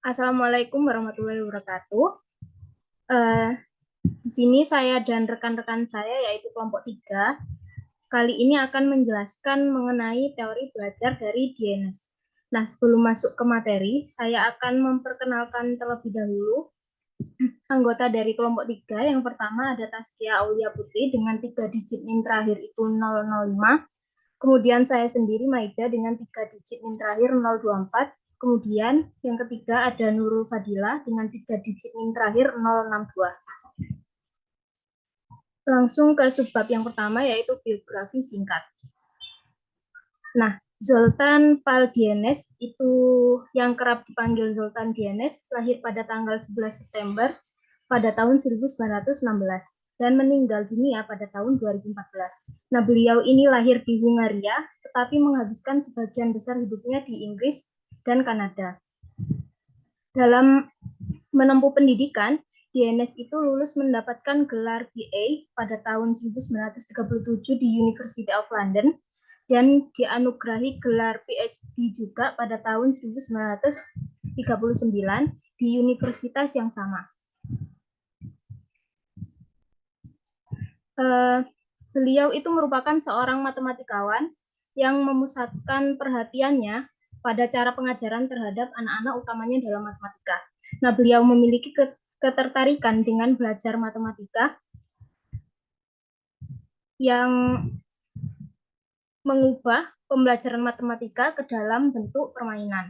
Assalamualaikum warahmatullahi wabarakatuh. Eh, di sini saya dan rekan-rekan saya, yaitu kelompok 3, kali ini akan menjelaskan mengenai teori belajar dari DNS. Nah, sebelum masuk ke materi, saya akan memperkenalkan terlebih dahulu anggota dari kelompok 3. Yang pertama ada Taskia Aulia Putri dengan 3 digit NIM terakhir itu 005. Kemudian saya sendiri Maida dengan 3 digit NIM terakhir 024. Kemudian yang ketiga ada Nurul Fadila dengan 3 digit NIM terakhir 062. Langsung ke subbab yang pertama, yaitu biografi singkat. Nah, Zoltan Paldienes itu yang kerap dipanggil Zoltan Dienes, lahir pada tanggal 11 September pada tahun 1916 dan meninggal dunia pada tahun 2014. Nah, beliau ini lahir di Hungaria, tetapi menghabiskan sebagian besar hidupnya di Inggris dan Kanada. Dalam menempuh pendidikan, Dienes itu lulus mendapatkan gelar BA pada tahun 1937 di University of London dan dianugerahi gelar PhD juga pada tahun 1939 di universitas yang sama. Beliau itu merupakan seorang matematikawan yang memusatkan perhatiannya pada cara pengajaran terhadap anak-anak utamanya dalam matematika. Nah, beliau memiliki ketertarikan dengan belajar matematika yang mengubah pembelajaran matematika ke dalam bentuk permainan.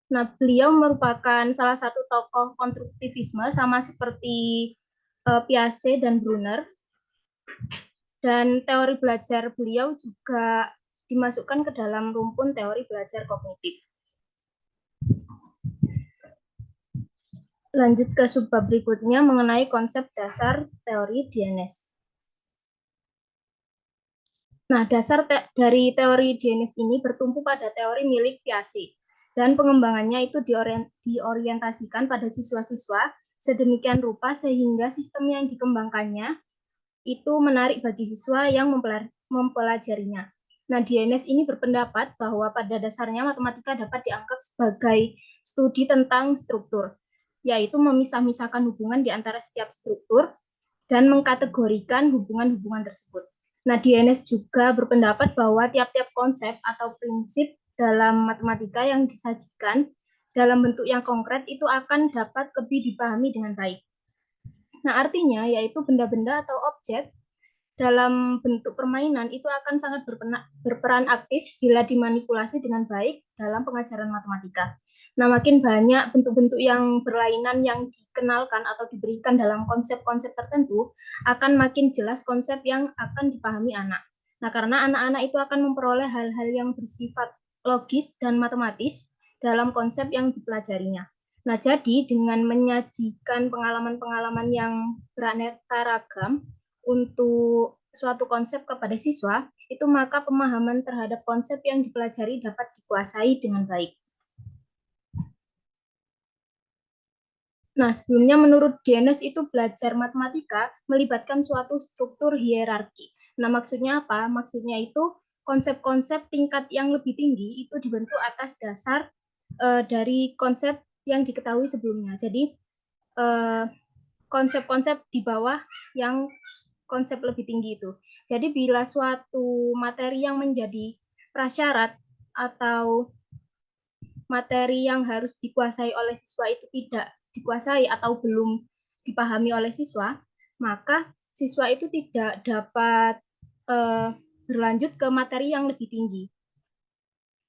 Nah, beliau merupakan salah satu tokoh konstruktivisme sama seperti Piaget dan Brunner. Dan teori belajar beliau juga dimasukkan ke dalam rumpun teori belajar kognitif. Lanjut ke subbab berikutnya mengenai konsep dasar teori DNS. Nah, dasar dari teori DNS ini bertumpu pada teori milik Piaget, dan pengembangannya itu diorientasikan pada siswa-siswa sedemikian rupa sehingga sistem yang dikembangkannya itu menarik bagi siswa yang mempelajarinya. Nah, DNS ini berpendapat bahwa pada dasarnya matematika dapat dianggap sebagai studi tentang struktur, yaitu memisah-misahkan hubungan di antara setiap struktur dan mengkategorikan hubungan-hubungan tersebut. Nah, DNS juga berpendapat bahwa tiap-tiap konsep atau prinsip dalam matematika yang disajikan dalam bentuk yang konkret itu akan dapat lebih dipahami dengan baik. Nah, artinya yaitu benda-benda atau objek dalam bentuk permainan itu akan sangat berperan aktif bila dimanipulasi dengan baik dalam pengajaran matematika. Nah, makin banyak bentuk-bentuk yang berlainan yang dikenalkan atau diberikan dalam konsep-konsep tertentu, akan makin jelas konsep yang akan dipahami anak. Nah, karena anak-anak itu akan memperoleh hal-hal yang bersifat logis dan matematis dalam konsep yang dipelajarinya. Nah, jadi dengan menyajikan pengalaman-pengalaman yang beraneka ragam untuk suatu konsep kepada siswa, itu maka pemahaman terhadap konsep yang dipelajari dapat dikuasai dengan baik. Nah, sebelumnya menurut DNS itu belajar matematika melibatkan suatu struktur hierarki. Nah, maksudnya apa? Maksudnya itu konsep-konsep tingkat yang lebih tinggi itu dibentuk atas dasar dari konsep yang diketahui sebelumnya. Jadi, konsep-konsep di bawah yang konsep lebih tinggi itu. Jadi, bila suatu materi yang menjadi prasyarat atau materi yang harus dikuasai oleh siswa itu tidak dikuasai atau belum dipahami oleh siswa, maka siswa itu tidak dapat berlanjut ke materi yang lebih tinggi.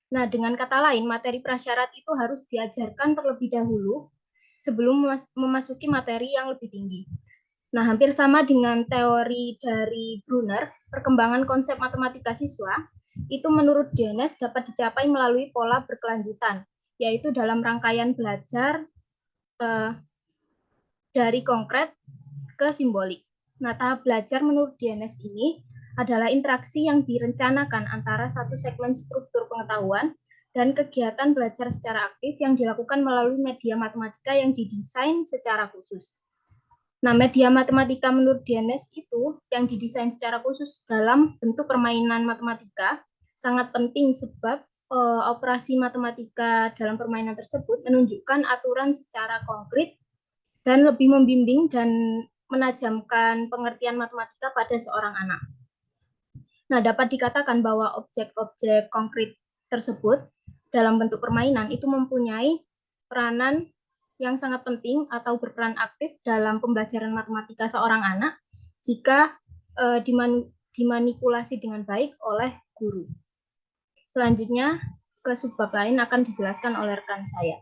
Nah, dengan kata lain, materi prasyarat itu harus diajarkan terlebih dahulu sebelum memasuki materi yang lebih tinggi. Nah, hampir sama dengan teori dari Brunner, perkembangan konsep matematika siswa itu menurut Dennis dapat dicapai melalui pola berkelanjutan, yaitu dalam rangkaian belajar dari konkret ke simbolik. Nah, tahap belajar menurut Dennis ini adalah interaksi yang direncanakan antara satu segmen struktur pengetahuan dan kegiatan belajar secara aktif yang dilakukan melalui media matematika yang didesain secara khusus. Nah, media matematika menurut DNS itu yang didesain secara khusus dalam bentuk permainan matematika sangat penting sebab operasi matematika dalam permainan tersebut menunjukkan aturan secara konkret dan lebih membimbing dan menajamkan pengertian matematika pada seorang anak. Nah, dapat dikatakan bahwa objek-objek konkret tersebut dalam bentuk permainan itu mempunyai peranan yang sangat penting atau berperan aktif dalam pembelajaran matematika seorang anak jika dimanipulasi dengan baik oleh guru. Selanjutnya, ke subbab lain akan dijelaskan oleh rekan saya.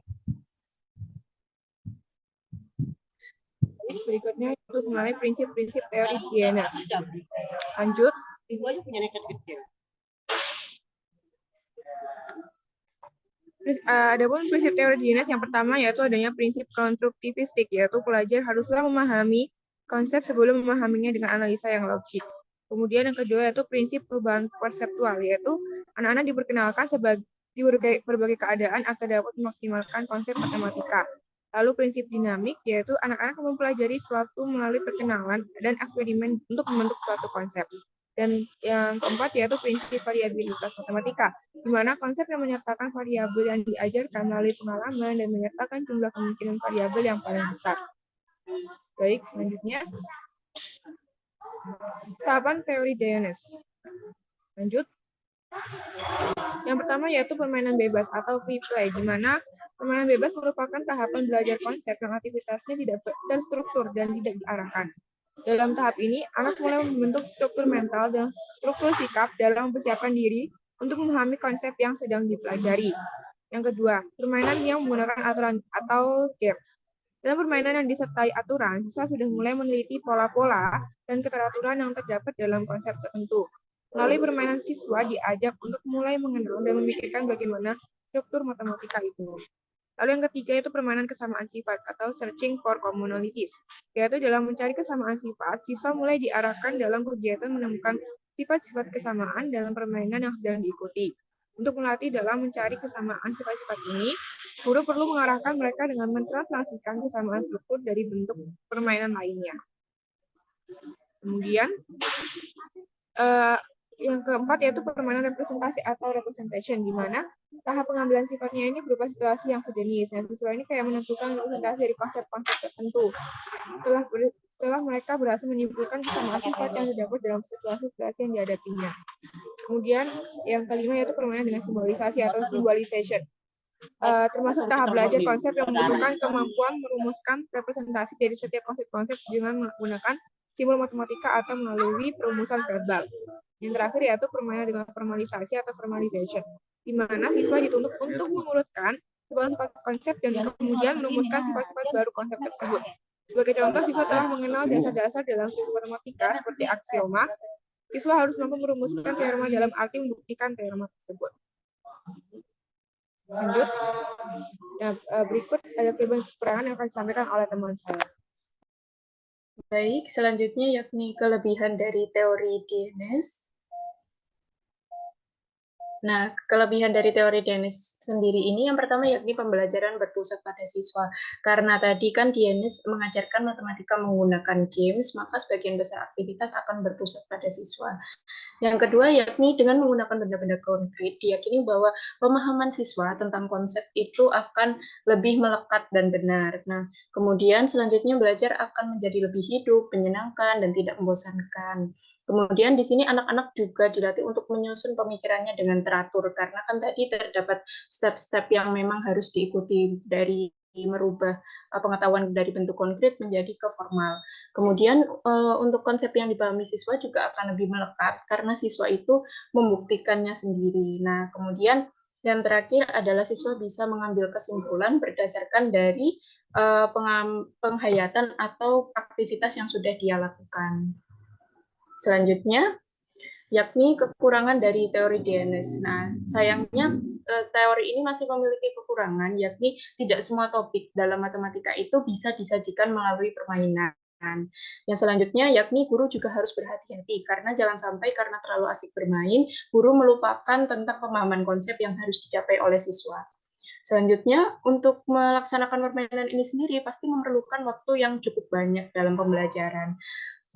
Berikutnya itu mengenai prinsip-prinsip teori DNS. Lanjut. Adapun prinsip teori DNS yang pertama yaitu adanya prinsip konstruktivistik, yaitu pelajar haruslah memahami konsep sebelum memahaminya dengan analisa yang logik. Kemudian yang kedua yaitu prinsip perubahan konseptual, yaitu anak-anak diperkenalkan di berbagai keadaan agar dapat memaksimalkan konsep matematika. Lalu prinsip dinamik, yaitu anak-anak mempelajari suatu melalui perkenalan dan eksperimen untuk membentuk suatu konsep. Dan yang keempat yaitu prinsip variabilitas matematika, di mana konsep yang menyertakan variabel yang diajarkan melalui pengalaman dan menyertakan jumlah kemungkinan variabel yang paling besar. Baik, selanjutnya tahapan teori DNS. Lanjut. Yang pertama yaitu permainan bebas atau free play, di mana permainan bebas merupakan tahapan belajar konsep yang aktivitasnya tidak terstruktur dan tidak diarahkan. Dalam tahap ini, anak mulai membentuk struktur mental dan struktur sikap dalam mempersiapkan diri untuk memahami konsep yang sedang dipelajari. Yang kedua, permainan yang menggunakan aturan atau games. Dalam permainan yang disertai aturan, siswa sudah mulai meneliti pola-pola dan keteraturan yang terdapat dalam konsep tertentu. Melalui permainan, siswa diajak untuk mulai mengenal dan memikirkan bagaimana struktur matematika itu. Lalu yang ketiga itu permainan kesamaan sifat atau searching for commonalities, yaitu dalam mencari kesamaan sifat, siswa mulai diarahkan dalam kegiatan menemukan sifat-sifat kesamaan dalam permainan yang sedang diikuti. Untuk melatih dalam mencari kesamaan sifat-sifat ini, guru perlu mengarahkan mereka dengan mentranslasikan kesamaan struktur dari bentuk permainan lainnya. Kemudian, yang keempat yaitu permainan representasi atau representation, di mana tahap pengambilan sifatnya ini berupa situasi yang sejenis. Nah, siswa ini kayak menentukan representasi dari konsep-konsep tertentu. Setelah mereka berhasil menyimpulkan kesamaan sifat yang terdapat dalam situasi yang dihadapinya. Kemudian yang kelima yaitu permainan dengan simbolisasi atau symbolization. Termasuk tahap belajar konsep yang membutuhkan kemampuan merumuskan representasi dari setiap konsep-konsep dengan menggunakan simbol matematika atau melalui perumusan verbal. Yang terakhir yaitu permainan dengan formalisasi atau formalization, di mana siswa dituntut untuk mengurutkan sifat-sifat konsep dan kemudian merumuskan sifat-sifat baru konsep tersebut. Sebagai contoh, siswa telah mengenal dasar-dasar dalam ilmu matematika seperti aksioma. Siswa harus mampu merumuskan teorema dalam arti membuktikan teorema tersebut. Lanjut. Nah, berikut ada kekurangan yang akan disampaikan oleh teman saya. Baik, selanjutnya yakni kelebihan dari teori DNS. Nah, kelebihan dari teori DNS sendiri ini yang pertama yakni pembelajaran berpusat pada siswa. Karena tadi kan DNS mengajarkan matematika menggunakan games, maka sebagian besar aktivitas akan berpusat pada siswa. Yang kedua yakni dengan menggunakan benda-benda konkret, diyakini bahwa pemahaman siswa tentang konsep itu akan lebih melekat dan benar. Nah, kemudian selanjutnya belajar akan menjadi lebih hidup, menyenangkan, dan tidak membosankan. Kemudian di sini anak-anak juga dilatih untuk menyusun pemikirannya dengan teratur, karena kan tadi terdapat step-step yang memang harus diikuti dari merubah pengetahuan dari bentuk konkret menjadi ke formal. Kemudian untuk konsep yang dipahami siswa juga akan lebih melekat karena siswa itu membuktikannya sendiri. Nah, kemudian yang terakhir adalah siswa bisa mengambil kesimpulan berdasarkan dari penghayatan atau aktivitas yang sudah dia lakukan. Selanjutnya, yakni kekurangan dari teori DNS. Nah, sayangnya teori ini masih memiliki kekurangan, yakni tidak semua topik dalam matematika itu bisa disajikan melalui permainan. Yang selanjutnya, yakni guru juga harus berhati-hati, karena jangan sampai karena terlalu asik bermain, guru melupakan tentang pemahaman konsep yang harus dicapai oleh siswa. Selanjutnya, untuk melaksanakan permainan ini sendiri pasti memerlukan waktu yang cukup banyak dalam pembelajaran.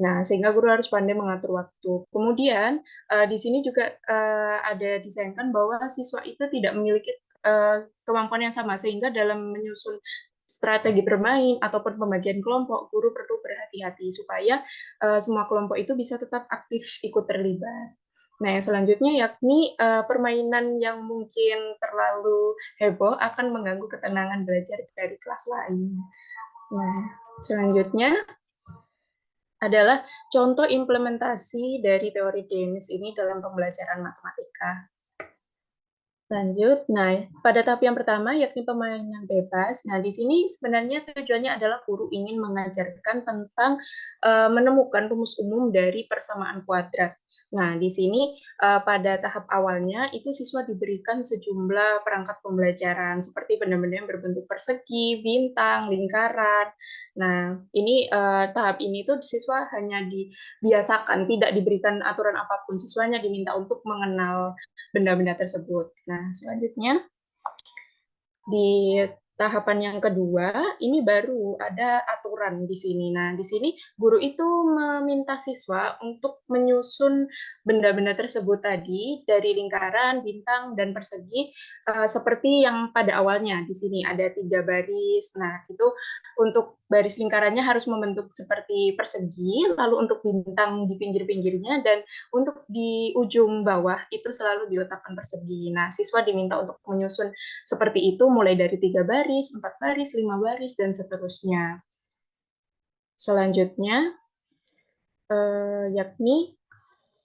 Nah, sehingga guru harus pandai mengatur waktu. Kemudian, di sini juga ada disarankan bahwa siswa itu tidak memiliki kemampuan yang sama, sehingga dalam menyusun strategi bermain ataupun pembagian kelompok, guru perlu berhati-hati supaya semua kelompok itu bisa tetap aktif ikut terlibat. Nah, yang selanjutnya yakni permainan yang mungkin terlalu heboh akan mengganggu ketenangan belajar dari kelas lain. Nah, selanjutnya adalah contoh implementasi dari teori Denius ini dalam pembelajaran matematika. Lanjut, nah pada tahap yang pertama yakni permainan bebas. Nah di sini sebenarnya tujuannya adalah guru ingin mengajarkan tentang menemukan rumus umum dari persamaan kuadrat. Nah di sini pada tahap awalnya itu siswa diberikan sejumlah perangkat pembelajaran seperti benda-benda yang berbentuk persegi, bintang, lingkaran. Nah ini tahap ini tuh siswa hanya dibiasakan, tidak diberikan aturan apapun. Siswanya diminta untuk mengenal benda-benda tersebut. Nah, selanjutnya di tahapan yang kedua, ini baru ada aturan di sini. Nah, di sini guru itu meminta siswa untuk menyusun benda-benda tersebut tadi dari lingkaran, bintang, dan persegi seperti yang pada awalnya. Di sini ada 3 baris. Nah, itu untuk baris lingkarannya harus membentuk seperti persegi, lalu untuk bintang di pinggir-pinggirnya, dan untuk di ujung bawah itu selalu diletakkan persegi. Nah, siswa diminta untuk menyusun seperti itu mulai dari 3 baris, 4 baris, 5 baris, dan seterusnya. Selanjutnya, yakni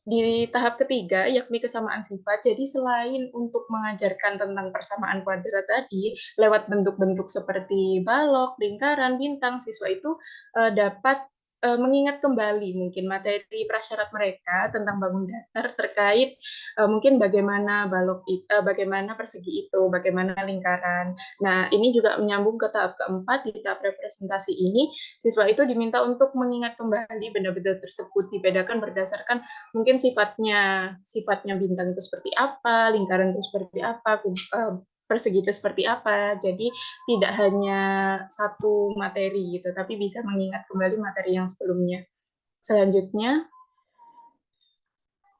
di tahap ketiga, yakni kesamaan sifat. Jadi selain untuk mengajarkan tentang persamaan kuadrat tadi, lewat bentuk-bentuk seperti balok, lingkaran, bintang, siswa itu dapat mengingat kembali mungkin materi prasyarat mereka tentang bangun datar terkait mungkin bagaimana bagaimana persegi itu, bagaimana lingkaran. Nah, ini juga menyambung ke tahap keempat. Di tahap representasi ini, siswa itu diminta untuk mengingat kembali benda-benda tersebut, dibedakan berdasarkan mungkin sifatnya bintang itu seperti apa, lingkaran itu seperti apa, persegi itu seperti apa. Jadi tidak hanya satu materi gitu, tapi bisa mengingat kembali materi yang sebelumnya. Selanjutnya,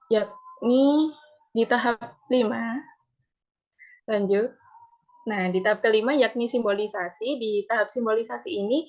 yakni di tahap 5, lanjut. Nah, di tahap kelima yakni simbolisasi. Di tahap simbolisasi ini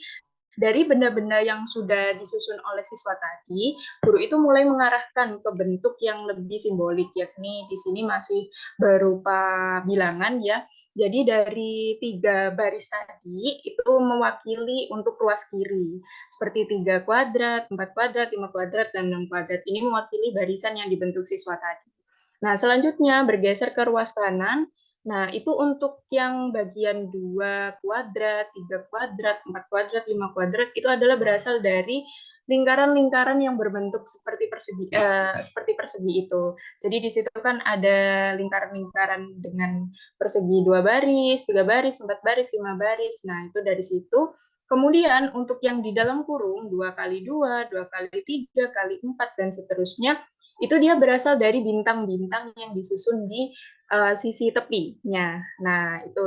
dari benda-benda yang sudah disusun oleh siswa tadi, guru itu mulai mengarahkan ke bentuk yang lebih simbolik, yakni di sini masih berupa bilangan ya. Jadi dari 3 baris tadi itu mewakili untuk ruas kiri, seperti 3 kuadrat, 4 kuadrat, 5 kuadrat, dan 6 kuadrat. Ini mewakili barisan yang dibentuk siswa tadi. Nah, selanjutnya bergeser ke ruas kanan. Nah, itu untuk yang bagian 2 kuadrat, 3 kuadrat, 4 kuadrat, 5 kuadrat, itu adalah berasal dari lingkaran-lingkaran yang berbentuk seperti persegi itu. Jadi di situ kan ada lingkaran-lingkaran dengan persegi 2 baris, 3 baris, 4 baris, 5 baris. Nah, itu dari situ. Kemudian untuk yang di dalam kurung 2 kali 2, 2 kali 3, kali 4, dan seterusnya, itu dia berasal dari bintang-bintang yang disusun di sisi tepinya. Nah, itu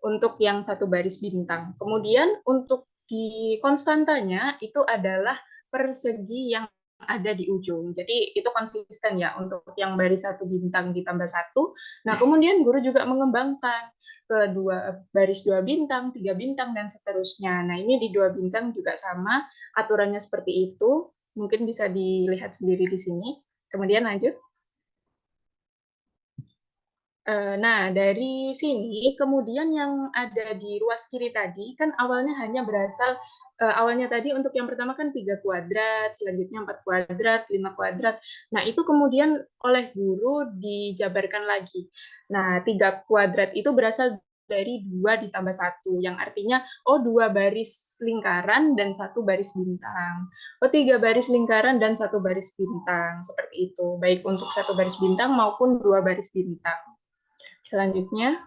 untuk yang satu baris bintang. Kemudian untuk di konstantanya itu adalah persegi yang ada di ujung. Jadi itu konsisten ya untuk yang baris satu bintang ditambah satu. Nah, kemudian guru juga mengembangkan ke baris 2 bintang, 3 bintang, dan seterusnya. Nah, ini di 2 bintang juga sama, aturannya seperti itu. Mungkin bisa dilihat sendiri di sini. Kemudian lanjut. Nah, dari sini kemudian yang ada di ruas kiri tadi kan awalnya hanya berasal awalnya tadi untuk yang pertama kan 3 kuadrat, selanjutnya 4 kuadrat, 5 kuadrat. Nah, itu kemudian oleh guru dijabarkan lagi. Nah, 3 kuadrat itu berasal dari 2 ditambah 1, yang artinya, oh 2 baris lingkaran dan 1 baris bintang. Oh 3 baris lingkaran dan 1 baris bintang, seperti itu. Baik untuk 1 baris bintang maupun 2 baris bintang. Selanjutnya,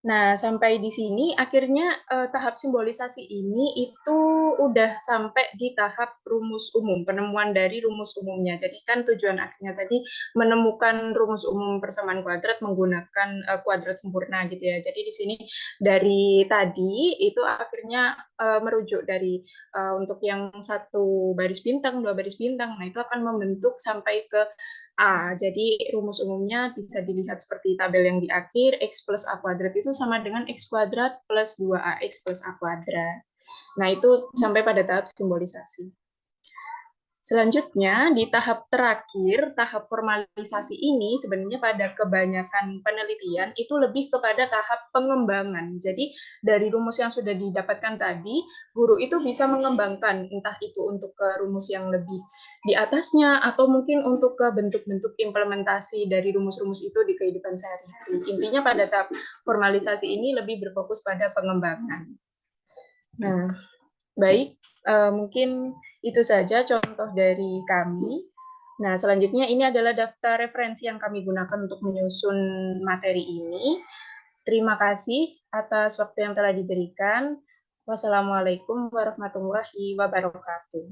Nah, sampai di sini akhirnya tahap simbolisasi ini itu udah sampai di tahap rumus umum, penemuan dari rumus umumnya. Jadi kan tujuan akhirnya tadi menemukan rumus umum persamaan kuadrat menggunakan kuadrat sempurna gitu ya. Jadi di sini dari tadi itu akhirnya merujuk dari untuk yang satu baris bintang, dua baris bintang, nah itu akan membentuk sampai ke A. Jadi rumus umumnya bisa dilihat seperti tabel yang di akhir, X plus A kuadrat itu sama dengan X kuadrat plus 2AX plus A kuadrat. Nah, itu sampai pada tahap simbolisasi. Selanjutnya, di tahap terakhir, tahap formalisasi ini sebenarnya pada kebanyakan penelitian itu lebih kepada tahap pengembangan. Jadi, dari rumus yang sudah didapatkan tadi, guru itu bisa mengembangkan, entah itu untuk ke rumus yang lebih di atasnya, atau mungkin untuk ke bentuk-bentuk implementasi dari rumus-rumus itu di kehidupan sehari-hari. Intinya pada tahap formalisasi ini lebih berfokus pada pengembangan. Nah, baik, mungkin itu saja contoh dari kami. Nah, selanjutnya ini adalah daftar referensi yang kami gunakan untuk menyusun materi ini. Terima kasih atas waktu yang telah diberikan. Wassalamualaikum warahmatullahi wabarakatuh.